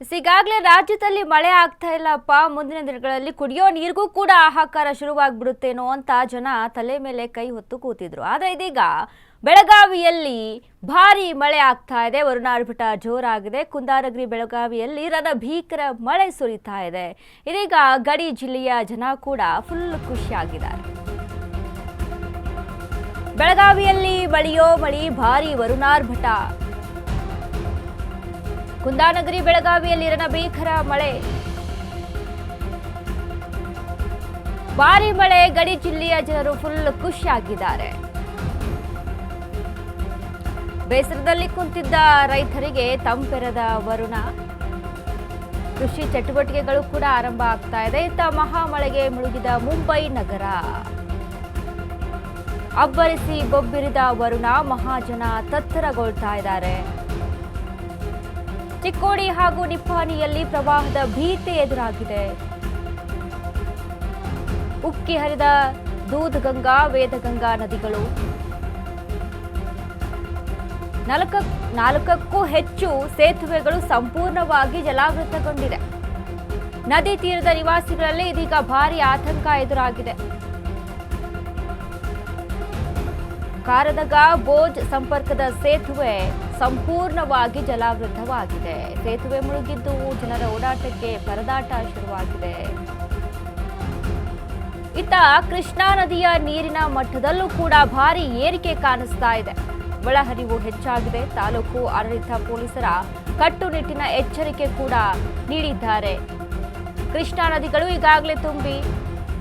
ಈಗಾಗಲೇ ರಾಜ್ಯದಲ್ಲಿ ಮಳೆ ಆಗ್ತಾ ಇಲ್ಲಪ್ಪ, ಮುಂದಿನ ದಿನಗಳಲ್ಲಿ ಕುಡಿಯೋ ನೀರಿಗೂ ಕೂಡ ಹಾಹಾಕಾರ ಶುರುವಾಗ್ಬಿಡುತ್ತೇನೋ ಅಂತ ಜನ ತಲೆ ಮೇಲೆ ಕೈ ಹೊತ್ತು ಕೂತಿದ್ರು. ಆದರೆ ಇದೀಗ ಬೆಳಗಾವಿಯಲ್ಲಿ ಭಾರಿ ಮಳೆ ಆಗ್ತಾ ಇದೆ. ವರುಣಾರ್ಭಟ ಜೋರಾಗಿದೆ. ಕುಂದಾನಗರಿ ಬೆಳಗಾವಿಯಲ್ಲಿ ರಣಭೀಕರ ಮಳೆ ಸುರಿತಾ ಇದೆ. ಇದೀಗ ಗಡಿ ಜಿಲ್ಲೆಯ ಜನ ಕೂಡ ಫುಲ್ ಖುಷಿಯಾಗಿದ್ದಾರೆ. ಬೆಳಗಾವಿಯಲ್ಲಿ ಮಳೆಯೋ ಮಳಿ, ಭಾರಿ ವರುಣಾರ್ಭಟ. ಕುಂದಾನಗರಿ ಬೆಳಗಾವಿಯಲ್ಲಿ ರಣಭೀಕರ ಮಳೆ, ಭಾರಿ ಮಳೆ. ಗಡಿ ಜಿಲ್ಲೆಯ ಜನರು ಫುಲ್ ಖುಷಿಯಾಗಿದ್ದಾರೆ. ಬೇಸರದಲ್ಲಿ ಕುಂತಿದ್ದ ರೈತರಿಗೆ ತಂಪೆರೆದ ವರುಣ. ಕೃಷಿ ಚಟುವಟಿಕೆಗಳು ಕೂಡ ಆರಂಭ ಆಗ್ತಾ ಇದೆ. ಇತ್ತ ಮಹಾಮಳೆಗೆ ಮುಳುಗಿದ ಮುಂಬೈ ನಗರ. ಅಬ್ಬರಿಸಿ ಬೊಬ್ಬಿರಿದ ವರುಣ, ಮಹಾಜನ ತತ್ತರಗೊಳ್ತಾ ಇದ್ದಾರೆ. ಚಿಕ್ಕೋಡಿ ಹಾಗೂ ನಿಪ್ಪಾಣಿಯಲ್ಲಿ ಪ್ರವಾಹದ ಭೀತಿ ಎದುರಾಗಿದೆ. ಉಕ್ಕಿ ಹರಿದ ದೂಧಗಂಗಾ, ವೇದಗಂಗಾ ನದಿಗಳು. ನಾಲ್ಕಕ್ಕೂ ಹೆಚ್ಚು ಸೇತುವೆಗಳು ಸಂಪೂರ್ಣವಾಗಿ ಜಲಾವೃತಗೊಂಡಿದೆ. ನದಿ ತೀರದ ನಿವಾಸಿಗಳಲ್ಲಿ ಇದೀಗ ಭಾರಿ ಆತಂಕ ಎದುರಾಗಿದೆ. ಕಾರದಗ ಬೋಜ್ ಸಂಪರ್ಕದ ಸೇತುವೆ ಸಂಪೂರ್ಣವಾಗಿ ಜಲಾವೃತವಾಗಿದೆ. ಸೇತುವೆ ಮುಳುಗಿದ್ದು ಜನರ ಓಡಾಟಕ್ಕೆ ಪರದಾಟ ಶುರುವಾಗಿದೆ. ಇತ್ತ ಕೃಷ್ಣಾ ನದಿಯ ನೀರಿನ ಮಟ್ಟದಲ್ಲೂ ಕೂಡ ಭಾರಿ ಏರಿಕೆ ಕಾಣಿಸ್ತಾ ಇದೆ. ಒಳಹರಿವು ಹೆಚ್ಚಾಗಿದೆ. ತಾಲೂಕು ಆಡಳಿತ ಪೊಲೀಸರ ಕಟ್ಟುನಿಟ್ಟಿನ ಎಚ್ಚರಿಕೆ ಕೂಡ ನೀಡಿದ್ದಾರೆ. ಕೃಷ್ಣಾ ನದಿಗಳು ಈಗಾಗಲೇ ತುಂಬಿ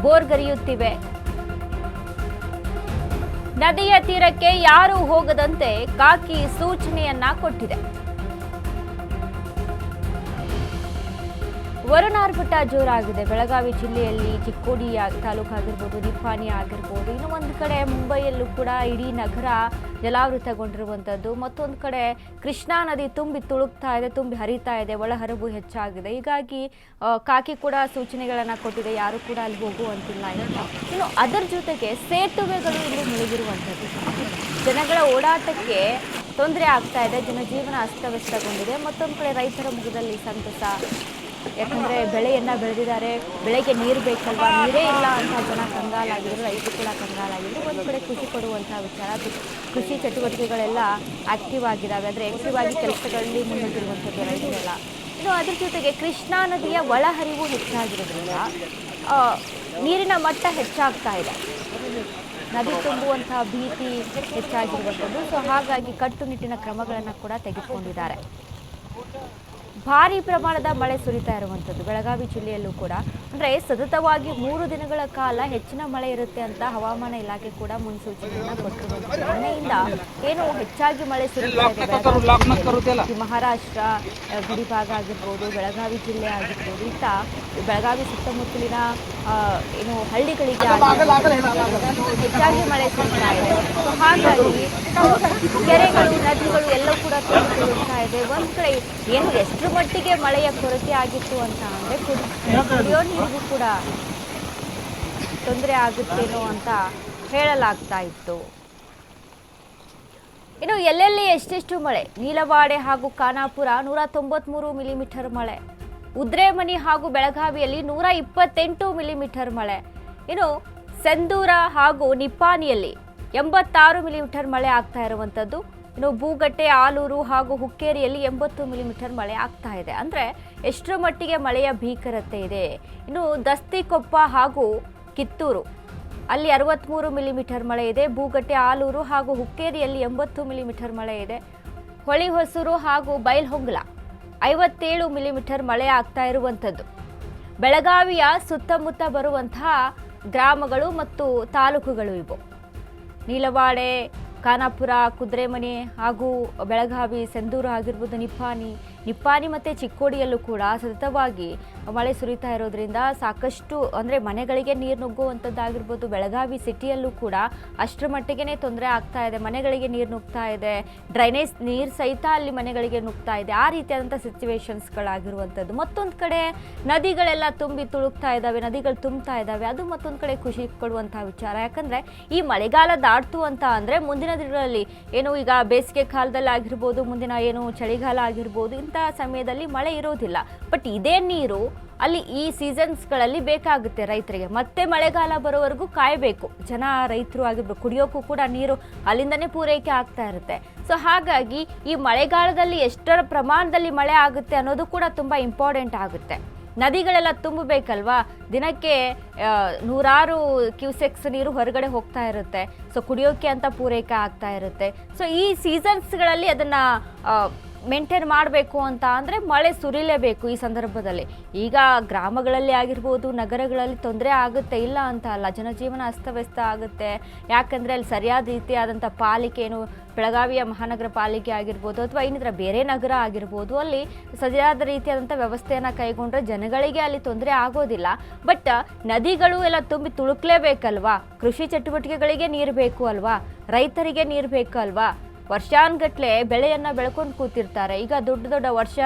ಬೋರ್ಗರೆಯುತ್ತಿವೆ. ನದಿಯ ತೀರಕ್ಕೆ ಯಾರೂ ಹೋಗದಂತೆ ಕಾಕಿ ಸೂಚನೆಯನ್ನ ಕೊಟ್ಟಿದೆ. ವರುಣಾರ್ಭಟ ಜೋರಾಗಿದೆ. ಬೆಳಗಾವಿ ಜಿಲ್ಲೆಯಲ್ಲಿ ಚಿಕ್ಕೋಡಿ ತಾಲೂಕು ಆಗಿರ್ಬೋದು, ನಿಪ್ಪಾಣಿ ಆಗಿರ್ಬೋದು, ಇನ್ನು ಒಂದು ಕಡೆ ಮುಂಬೈಯಲ್ಲೂ ಕೂಡ ಇಡೀ ನಗರ ಜಲಾವೃತಗೊಂಡಿರುವಂಥದ್ದು. ಮತ್ತೊಂದು ಕಡೆ ಕೃಷ್ಣಾ ನದಿ ತುಂಬಿ ತುಳುಕ್ತಾ ಇದೆ, ತುಂಬಿ ಹರಿತಾ ಇದೆ. ಒಳಹರಿವು ಹೆಚ್ಚಾಗಿದೆ. ಹೀಗಾಗಿ ಕಾಕಿ ಕೂಡ ಸೂಚನೆಗಳನ್ನು ಕೊಟ್ಟಿದೆ, ಯಾರು ಕೂಡ ಅಲ್ಲಿ ಹೋಗುವಂತಿಲ್ಲ ಅಂತ. ಇನ್ನು ಅದರ ಜೊತೆಗೆ ಸೇತುವೆಗಳು ಇಲ್ಲಿ ಮುಳುಗಿರುವಂಥದ್ದು. ಜನಗಳ ಓಡಾಟಕ್ಕೆ ತೊಂದರೆ ಆಗ್ತಾ ಇದೆ. ಜನಜೀವನ ಅಸ್ತವ್ಯಸ್ತಗೊಂಡಿದೆ. ಮತ್ತೊಂದು ಕಡೆ ರೈತರ ಮುಖದಲ್ಲಿ ಸಂತಸ. ಯಾಕಂದರೆ ಬೆಳೆಯನ್ನು ಬೆಳೆದಿದ್ದಾರೆ, ಬೆಳೆಗೆ ನೀರು ಬೇಕಲ್ವಾ, ನೀರೇ ಇಲ್ಲ ಅಂತ ಜನ ಕಂಗಾಲಾಗಿದ್ರು, ರೈತರು ಕೂಡ ಕಂಗಾಲಾಗಿದ್ರು. ಒಂದು ಕಡೆ ಖುಷಿ ಪಡುವಂಥ ವಿಚಾರ, ಕೃಷಿ ಚಟುವಟಿಕೆಗಳೆಲ್ಲ ಆಕ್ಟಿವ್ ಆಗಿದ್ದಾವೆ. ಅಂದರೆ ಆಕ್ಟಿವ್ ಆಗಿ ಕೆಲಸಗಳಲ್ಲಿ ಮುನ್ನಡೆದಿರುವಂಥದ್ದು ರೈತರೆಲ್ಲ. ಇನ್ನು ಅದ್ರ ಜೊತೆಗೆ ಕೃಷ್ಣಾ ನದಿಯ ಒಳಹರಿವು ಹೆಚ್ಚಾಗಿರೋದ್ರಿಂದ ನೀರಿನ ಮಟ್ಟ ಹೆಚ್ಚಾಗ್ತಾ ಇದೆ. ನದಿ ತುಂಬುವಂಥ ಭೀತಿ ಹೆಚ್ಚಾಗಿರುವಂಥದ್ದು. ಸೊ ಹಾಗಾಗಿ ಕಟ್ಟುನಿಟ್ಟಿನ ಕ್ರಮಗಳನ್ನು ಕೂಡ ತೆಗೆದುಕೊಂಡಿದ್ದಾರೆ. ಭಾರಿ ಪ್ರಮಾಣದ ಮಳೆ ಸುರಿತಾ ಇರುವಂಥದ್ದು ಬೆಳಗಾವಿ ಜಿಲ್ಲೆಯಲ್ಲೂ ಕೂಡ. ಅಂದರೆ ಸತತವಾಗಿ 3 ದಿನಗಳ ಕಾಲ ಹೆಚ್ಚಿನ ಮಳೆ ಇರುತ್ತೆ ಅಂತ ಹವಾಮಾನ ಇಲಾಖೆ ಕೂಡ ಮುನ್ಸೂಚನೆಯನ್ನು ಕೊಟ್ಟಿರುವಂಥದ್ದು. ನಿನ್ನೆಯಿಂದ ಏನು ಹೆಚ್ಚಾಗಿ ಮಳೆ ಸುರಿತಾ ಇದೆ. ಮಹಾರಾಷ್ಟ್ರ ಗಡಿಭಾಗ ಆಗಿರ್ಬೋದು, ಬೆಳಗಾವಿ ಜಿಲ್ಲೆ ಆಗಿರ್ಬೋದು, ಇತ್ತ ಬೆಳಗಾವಿ ಸುತ್ತಮುತ್ತಲಿನ ಏನು ಹಳ್ಳಿಗಳಿಗೆ ಹೆಚ್ಚಾಗಿ ಮಳೆ ಸುರಿತಾ ಇದೆ. ಹಾಗಾಗಿ ಕೆರೆಗಳು, ನದಿಗಳು ಎಲ್ಲವೂ ಕೂಡ ತುಂಬಿಕೊಳ್ಳುತ್ತಾ ಇದೆ. ಒಂದು ಕಡೆ ಏನು ಎಷ್ಟು ಮಟ್ಟಿಗೆ ಮಳೆಯ ಕೊರತೆ ಆಗಿತ್ತು ಅಂತ ಅಂದರೆ ಕುಡಿಯೋ ನೀರಿಗೂ ಕೂಡ ತೊಂದರೆ ಆಗುತ್ತೇನೋ ಅಂತ ಹೇಳಲಾಗ್ತಾ ಇತ್ತು. ಇನ್ನು ಎಲ್ಲೆಲ್ಲಿ ಎಷ್ಟೆಷ್ಟು ಮಳೆ. ನೀಲವಾಡೆ ಹಾಗೂ ಖಾನಾಪುರ 193 ಮಿಲಿಮೀಟರ್ ಮಳೆ. ಉದ್ರೇಮನಿ ಹಾಗೂ ಬೆಳಗಾವಿಯಲ್ಲಿ 128 ಮಿಲಿಮೀಟರ್ ಮಳೆ. ಇನ್ನು ಸೆಂದೂರ ಹಾಗೂ ನಿಪ್ಪಾಣಿಯಲ್ಲಿ 86 ಮಿಲಿಮೀಟರ್ ಮಳೆ ಆಗ್ತಾ ಇರುವಂಥದ್ದು. ಇನ್ನು ಬೂಗಟ್ಟೆ, ಆಲೂರು ಹಾಗೂ ಹುಕ್ಕೇರಿಯಲ್ಲಿ 80 ಮಿಲಿಮೀಟರ್ ಮಳೆ ಆಗ್ತಾ ಇದೆ. ಅಂದರೆ ಎಷ್ಟರ ಮಟ್ಟಿಗೆ ಮಳೆಯ ಭೀಕರತೆ ಇದೆ. ಇನ್ನು ದಸ್ತಿಕೊಪ್ಪ ಹಾಗೂ ಕಿತ್ತೂರು ಅಲ್ಲಿ 63 ಮಿಲಿಮೀಟರ್ ಮಳೆ ಇದೆ. ಬೂಗಟ್ಟೆ, ಆಲೂರು ಹಾಗೂ ಹುಕ್ಕೇರಿಯಲ್ಲಿ 80 ಮಿಲಿಮೀಟರ್ ಮಳೆ ಇದೆ. ಹೊಳಿಹೊಸೂರು ಹಾಗೂ ಬೈಲ್ಹೊಂಗಲ 57 ಮಿಲಿಮೀಟರ್ ಮಳೆ ಆಗ್ತಾ ಇರುವಂಥದ್ದು. ಬೆಳಗಾವಿಯ ಸುತ್ತಮುತ್ತ ಬರುವಂತಹ ಗ್ರಾಮಗಳು ಮತ್ತು ತಾಲೂಕುಗಳು ಇವು. ನೀಲವಾಡೆ, ಖಾನಾಪುರ, ಕುದ್ರೆಮನೆ ಹಾಗೂ ಬೆಳಗಾವಿ, ಸೆಂದೂರು ಆಗಿರ್ಬೋದು, ನಿಪ್ಪಾಣಿ ಮತ್ತು ಚಿಕ್ಕೋಡಿಯಲ್ಲೂ ಕೂಡ ಸತತವಾಗಿ ಮಳೆ ಸುರಿತಾ ಇರೋದ್ರಿಂದ ಸಾಕಷ್ಟು ಅಂದರೆ ಮನೆಗಳಿಗೆ ನೀರು ನುಗ್ಗುವಂಥದ್ದಾಗಿರ್ಬೋದು. ಬೆಳಗಾವಿ ಸಿಟಿಯಲ್ಲೂ ಕೂಡ ಅಷ್ಟರ ಮಟ್ಟಿಗೆ ತೊಂದರೆ ಆಗ್ತಾ ಇದೆ. ಮನೆಗಳಿಗೆ ನೀರು ನುಗ್ತಾ ಇದೆ. ಡ್ರೈನೇಜ್ ನೀರು ಸಹಿತ ಅಲ್ಲಿ ಮನೆಗಳಿಗೆ ನುಗ್ತಾ ಇದೆ. ಆ ರೀತಿಯಾದಂಥ ಸಿಚುವೇಶನ್ಸ್ಗಳಾಗಿರುವಂಥದ್ದು. ಮತ್ತೊಂದು ಕಡೆ ನದಿಗಳೆಲ್ಲ ತುಂಬಿ ತುಳುಕ್ತಾ ಇದ್ದಾವೆ, ನದಿಗಳು ತುಂಬ್ತಾ ಇದ್ದಾವೆ. ಅದು ಮತ್ತೊಂದು ಕಡೆ ಖುಷಿ ಕೊಡುವಂಥ ವಿಚಾರ. ಯಾಕಂದರೆ ಈ ಮಳೆಗಾಲ ದಾಟ್ತು ಅಂತ ಅಂದರೆ ಮುಂದಿನ ದಿನಗಳಲ್ಲಿ ಏನು ಈಗ ಬೇಸಿಗೆ ಕಾಲದಲ್ಲಿ ಆಗಿರ್ಬೋದು, ಮುಂದಿನ ಏನು ಚಳಿಗಾಲ ಆಗಿರ್ಬೋದು, ಇಂಥ ಸಮಯದಲ್ಲಿ ಮಳೆ ಇರೋದಿಲ್ಲ. ಬಟ್ ಇದೇ ನೀರು ಅಲ್ಲಿ ಈ ಸೀಸನ್ಸ್ಗಳಲ್ಲಿ ಬೇಕಾಗುತ್ತೆ ರೈತರಿಗೆ. ಮತ್ತೆ ಮಳೆಗಾಲ ಬರೋವರೆಗೂ ಕಾಯಬೇಕು ಜನ, ರೈತರು ಆಗಿರ್ಬೇಕು. ಕುಡಿಯೋಕ್ಕೂ ಕೂಡ ನೀರು ಅಲ್ಲಿಂದನೇ ಪೂರೈಕೆ ಆಗ್ತಾ ಇರುತ್ತೆ. ಸೊ ಹಾಗಾಗಿ ಈ ಮಳೆಗಾಲದಲ್ಲಿ ಎಷ್ಟರ ಪ್ರಮಾಣದಲ್ಲಿ ಮಳೆ ಆಗುತ್ತೆ ಅನ್ನೋದು ಕೂಡ ತುಂಬ ಇಂಪಾರ್ಟೆಂಟ್ ಆಗುತ್ತೆ. ನದಿಗಳೆಲ್ಲ ತುಂಬಬೇಕಲ್ವಾ, ದಿನಕ್ಕೆ ನೂರಾರು ಕ್ಯೂಸೆಕ್ಸ್ ನೀರು ಹೊರಗಡೆ ಹೋಗ್ತಾ ಇರುತ್ತೆ. ಸೊ ಕುಡಿಯೋಕ್ಕೆ ಅಂತ ಪೂರೈಕೆ ಆಗ್ತಾ ಇರುತ್ತೆ. ಸೊ ಈ ಸೀಸನ್ಸ್ಗಳಲ್ಲಿ ಅದನ್ನು ಮೇಂಟೈನ್ ಮಾಡಬೇಕು ಅಂತ ಅಂದರೆ ಮಳೆ ಸುರಿಲೇಬೇಕು ಈ ಸಂದರ್ಭದಲ್ಲಿ. ಈಗ ಗ್ರಾಮಗಳಲ್ಲಿ ಆಗಿರ್ಬೋದು, ನಗರಗಳಲ್ಲಿ ತೊಂದರೆ ಆಗುತ್ತೆ, ಇಲ್ಲ ಅಂತ ಅಲ್ಲ, ಜನಜೀವನ ಅಸ್ತವ್ಯಸ್ತ ಆಗುತ್ತೆ. ಯಾಕಂದರೆ ಅಲ್ಲಿ ಸರಿಯಾದ ರೀತಿಯಾದಂಥ ಪಾಲಿಕೆ ಏನು ಬೆಳಗಾವಿಯ ಮಹಾನಗರ ಪಾಲಿಕೆ ಆಗಿರ್ಬೋದು ಅಥವಾ ಇನ್ನಿತರ ಬೇರೆ ನಗರ ಆಗಿರ್ಬೋದು, ಅಲ್ಲಿ ಸರಿಯಾದ ರೀತಿಯಾದಂಥ ವ್ಯವಸ್ಥೆಯನ್ನು ಕೈಗೊಂಡ್ರೆ ಜನಗಳಿಗೆ ಅಲ್ಲಿ ತೊಂದರೆ ಆಗೋದಿಲ್ಲ. ಬಟ್ ನದಿಗಳು ಎಲ್ಲ ತುಂಬಿ ತುಳುಕ್ಲೇಬೇಕಲ್ವಾ, ಕೃಷಿ ಚಟುವಟಿಕೆಗಳಿಗೆ ನೀರು ಬೇಕು ಅಲ್ವಾ, ರೈತರಿಗೆ ನೀರು ಬೇಕು ಅಲ್ವಾ. ವರ್ಷಾನ್ಗಟ್ಲೆ ಬೆಳೆಯನ್ನು ಬೆಳ್ಕೊಂಡು ಕೂತಿರ್ತಾರೆ. ಈಗ ದೊಡ್ಡ ದೊಡ್ಡ ವರ್ಷ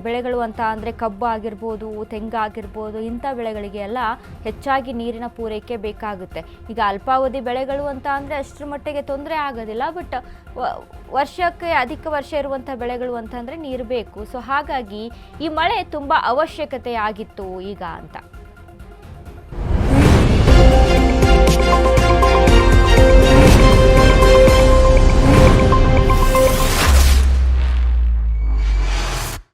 ಬೆಳೆಗಳು ಅಂತ ಅಂದರೆ ಕಬ್ಬು ಆಗಿರ್ಬೋದು, ತೆಂಗಾಗಿರ್ಬೋದು, ಇಂಥ ಬೆಳೆಗಳಿಗೆ ಎಲ್ಲ ಹೆಚ್ಚಾಗಿ ನೀರಿನ ಪೂರೈಕೆ ಬೇಕಾಗುತ್ತೆ. ಈಗ ಅಲ್ಪಾವಧಿ ಬೆಳೆಗಳು ಅಂತ ಅಂದರೆ ಅಷ್ಟರ ಮಟ್ಟಿಗೆ ತೊಂದರೆ ಆಗೋದಿಲ್ಲ. ಬಟ್ ವರ್ಷಕ್ಕೆ ಅಧಿಕ ವರ್ಷ ಇರುವಂಥ ಬೆಳೆಗಳು ಅಂತಂದರೆ ನೀರು ಬೇಕು. ಸೊ ಹಾಗಾಗಿ ಈ ಮಳೆ ತುಂಬ ಅವಶ್ಯಕತೆ ಆಗಿತ್ತು ಈಗ ಅಂತ.